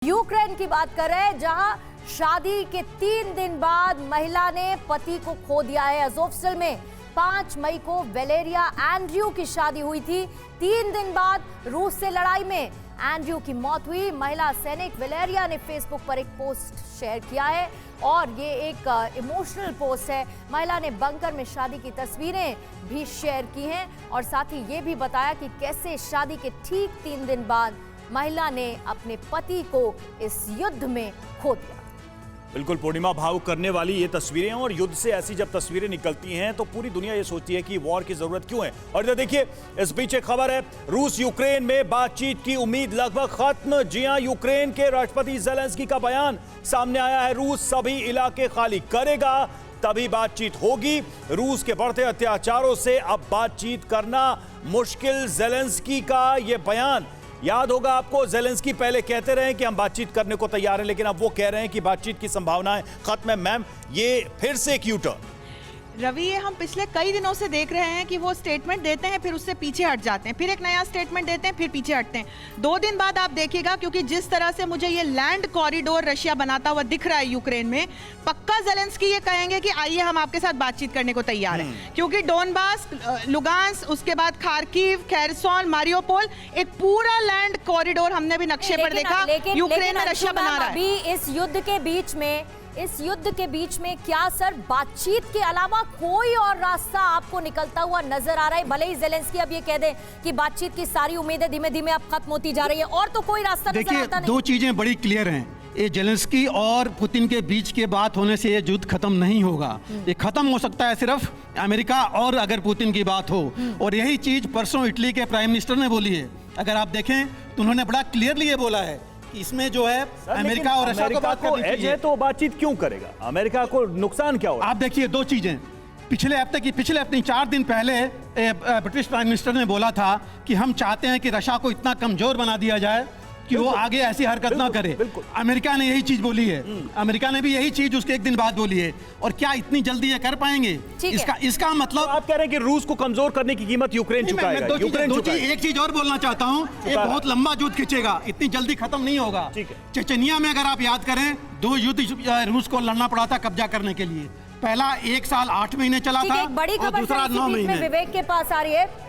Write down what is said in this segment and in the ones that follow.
Ukraine की बात कर रहे हैं, जहां शादी के 3 दिन बाद महिला ने पति को खो दिया है। अज़ोवस्टल में 5 मई को वैलेरिया एंड्रयू की शादी हुई थी। 3 दिन बाद रूस से लड़ाई में एंड्रयू की मौत हुई। महिला सैनिक वैलेरिया ने फेसबुक पर एक पोस्ट शेयर किया है और ये एक इमोशनल पोस्ट है। महिला ने बंकर में शादी की तस्वीरें भी शेयर की हैं और साथ ही ये भी बताया कि कैसे शादी के ठीक 3 दिन बाद महिला ने अपने पति को इस युद्ध में खो दिया। बिल्कुल पूर्णिमा, भावुक करने वाली ये तस्वीरें, और युद्ध से ऐसी जब तस्वीरें निकलती हैं तो पूरी दुनिया ये सोचती है कि वॉर की जरूरत क्यों है। और इधर देखिए, इस बीच एक खबर है, रूस यूक्रेन में बातचीत की उम्मीद लगभग खत्म। जी हां, यूक्रेन के राष्ट्रपति ज़ेलेंस्की का बयान सामने आया है। रूस सभी इलाके खाली करेगा तभी बातचीत होगी। रूस के बढ़ते अत्याचारों से अब बातचीत करना मुश्किल। ज़ेलेंस्की का ये बयान याद होगा आपको, ज़ेलेंस्की पहले कहते रहे कि हम बातचीत करने को तैयार हैं, लेकिन अब वो कह रहे हैं कि बातचीत की संभावनाएं खत्म है। मैम, ये फिर से एक यू टर्न। रवि, ये हम पिछले कई दिनों से देख रहे हैं कि वो स्टेटमेंट देते हैं, फिर उससे पीछे हट जाते हैं, फिर एक नया स्टेटमेंट देते हैं, फिर पीछे हटते हैं। 2 दिन बाद आप देखिएगा, क्योंकि जिस तरह से मुझे ये लैंड कॉरिडोर रशिया बनाता हुआ दिख रहा है यूक्रेन में, पक्का ज़ेलेंस्की ये कहेंगे कि आइए हम आपके साथ बातचीत करने को तैयार हैं। क्योंकि डोनबास, लुगांस्क, उसके बाद खार्किव, खेरसोन, मारियोपोल, एक पूरा लैंड कॉरिडोर हमने भी नक्शे पर देखा यूक्रेन में रशिया बना रहा है। अभी इस युद्ध के बीच में क्या सर बातचीत के अलावा कोई और रास्ता आपको निकलता हुआ नजर आ रहा है? भले ही ज़ेलेंस्की अब ये कह दें कि बातचीत की सारी उम्मीदें धीमे धीमे अब खत्म होती जा रही है, और तो कोई रास्ता नजर आता नहीं। 2 चीजें बड़ी क्लियर हैं। ये ज़ेलेंस्की और पुतिन के बीच के बात होने से ये युद्ध खत्म नहीं होगा। ये खत्म हो सकता है सिर्फ अमेरिका और अगर पुतिन की बात हो। और यही चीज परसों इटली के प्राइम मिनिस्टर ने बोली है। अगर आप देखें तो उन्होंने बड़ा क्लियरली ये बोला है कि इसमें जो है अमेरिका और रशिया को बात करनी चाहिए। तो बातचीत क्यों करेगा? अमेरिका को नुकसान क्या होगा? आप देखिए 2 चीजें। पिछले हफ्ते 4 दिन पहले ब्रिटिश प्राइम मिनिस्टर ने बोला था कि हम चाहते हैं कि रशिया को इतना कमजोर बना दिया जाए कि वो आगे ऐसी हरकत ना करे। अमेरिका ने यही चीज बोली है। अमेरिका ने भी यही चीज उसके 1 दिन बाद बोली है। और क्या इतनी जल्दी ये कर पाएंगे? इसका मतलब आप कह रहे हैं कि रूस को कमजोर करने की कीमत यूक्रेन चुकाएगा। एक चीज और बोलना चाहता हूँ, ये बहुत लंबा युद्ध खींचेगा, इतनी जल्दी खत्म नहीं होगा। चेचनिया में अगर आप याद करें, 2 युद्ध रूस को लड़ना पड़ा था कब्जा करने के लिए। पहला 1 साल 8 महीने चला था और दूसरा 9 महीने। विवेक के पास आ रही है,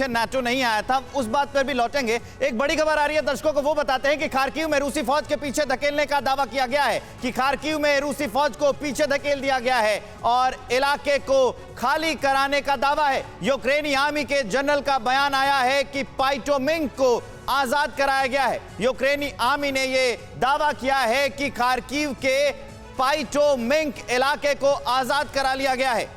नाटो नहीं आया था, उस बात पर भी लौटेंगे। एक बड़ी खबर आ रही है, दर्शकों को वो बताते हैं कि खार्किव में रूसी फौज के पीछे धकेलने का दावा किया गया है कि खार्किव में रूसी फौज को पीछे धकेल दिया गया है और इलाके को खाली कराने का दावा है। यूक्रेनी आर्मी के जनरल का बयान आया है कि पाइटोमिंक को आजाद कराया गया है। यूक्रेनी आर्मी ने यह दावा किया है कि खार्किव के पाइटोमिंक इलाके को आजाद करा लिया गया है।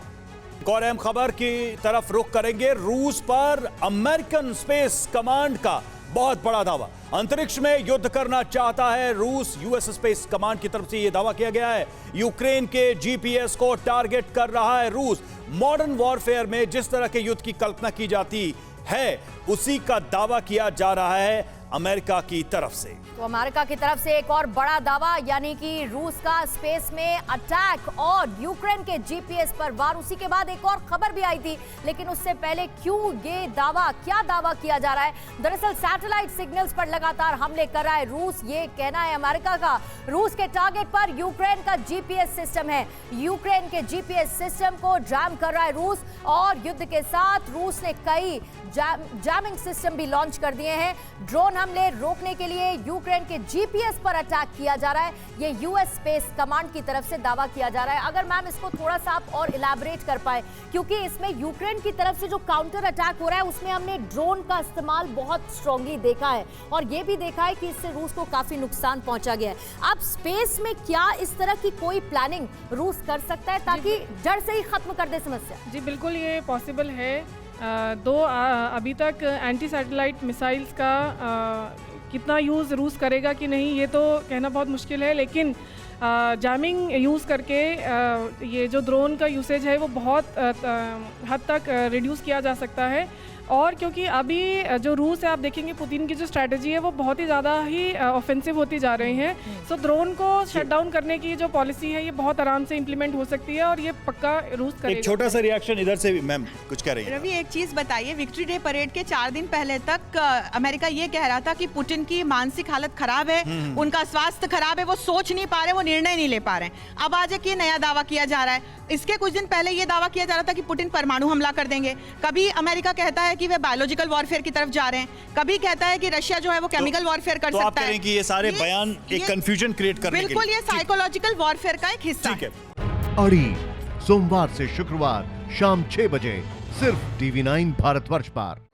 और अहम खबर की तरफ रुख करेंगे। रूस पर अमेरिकन स्पेस कमांड का बहुत बड़ा दावा। अंतरिक्ष में युद्ध करना चाहता है रूस। यूएस स्पेस कमांड की तरफ से यह दावा किया गया है। यूक्रेन के जीपीएस को टारगेट कर रहा है रूस। मॉडर्न वॉरफेयर में जिस तरह के युद्ध की कल्पना की जाती है, उसी का दावा किया जा रहा है अमेरिका की तरफ से। तो अमेरिका की तरफ से एक और बड़ा दावा, यानी कि रूस का स्पेस में अटैक और यूक्रेन के जीपीएस पर वार। उसी के बाद एक और खबर भी आई थी, लेकिन उससे पहले क्यों ये दावा, क्या दावा किया जा रहा है? दरअसल सैटेलाइट सिग्नल्स पर लगातार हमले कर रहा है रूस, ये कहना है अमेरिका का। रूस के टारगेट पर यूक्रेन का जीपीएस सिस्टम है। यूक्रेन के जीपीएस सिस्टम को जैम कर रहा है रूस, और युद्ध के साथ रूस ने कई जैमिंग सिस्टम भी लॉन्च कर दिए हैं। ड्रोन हमले रोकने के लिए यूक्रेन के जीपीएस पर अटैक किया जा रहा है। ये यूएस स्पेस कमांड की तरफ से दावा किया जा रहा है। अगर मैम इसको थोड़ा सा आप और इलैबोरेट कर पाए, क्योंकि इसमें यूक्रेन की तरफ से जो काउंटर अटैक हो रहा है उसमें हमने ड्रोन का इस्तेमाल बहुत स्ट्रांगली देखा है, और ये भी देखा है कि इससे रूस को काफी नुकसान पहुंचा गया है। अब स्पेस में क्या इस तरह की कोई प्लानिंग रूस कर सकता है ताकि जड़ से ही खत्म कर दे समस्या? जी बिल्कुल, ये पॉसिबल है। अभी तक एंटी सैटेलाइट मिसाइल्स का कितना यूज़ रूस करेगा कि नहीं, ये तो कहना बहुत मुश्किल है, लेकिन जैमिंग यूज़ करके ये जो ड्रोन का यूसेज है वो बहुत हद तक रिड्यूस किया जा सकता है। और क्योंकि अभी जो रूस है, आप देखेंगे पुतिन की जो स्ट्रैटेजी है वो बहुत ही ज़्यादा ही ऑफेंसिव होती जा रही है। सो ड्रोन को शट डाउन करने की जो पॉलिसी है ये बहुत आराम से इम्प्लीमेंट हो सकती है और ये पक्का रूस एक करेगा। छोटा सा रिएक्शन इधर से भी, मैम कुछ कह रही हैं। रवि, एक चीज बताइए, विक्ट्री डे परेड के 4 दिन पहले तक अमेरिका ये कह रहा था कि पुतिन की मानसिक हालत खराब है, उनका स्वास्थ्य खराब है, वो सोच नहीं पा रहे, वो निर्णय नहीं ले पा रहे। अब आज एक ये नया दावा किया जा रहा है। इसके कुछ दिन पहले ये दावा किया जा रहा था कि पुतिन परमाणु हमला कर देंगे। कभी अमेरिका कहता है कि वे बायोलॉजिकल वॉरफेयर की तरफ जा रहे हैं, कभी कहता है कि रशिया जो है वो केमिकल वॉरफेयर कर तो आप सकता कह रहे है। हैं कि ये सारे बयान एक कंफ्यूजन क्रिएट करने के लिए। बिल्कुल, ये साइकोलॉजिकल वॉरफेयर का एक हिस्सा ठीक है। है। अड़ी सोमवार से शुक्रवार शाम 6 बजे सिर्फ TV9 भारतवर्ष पर।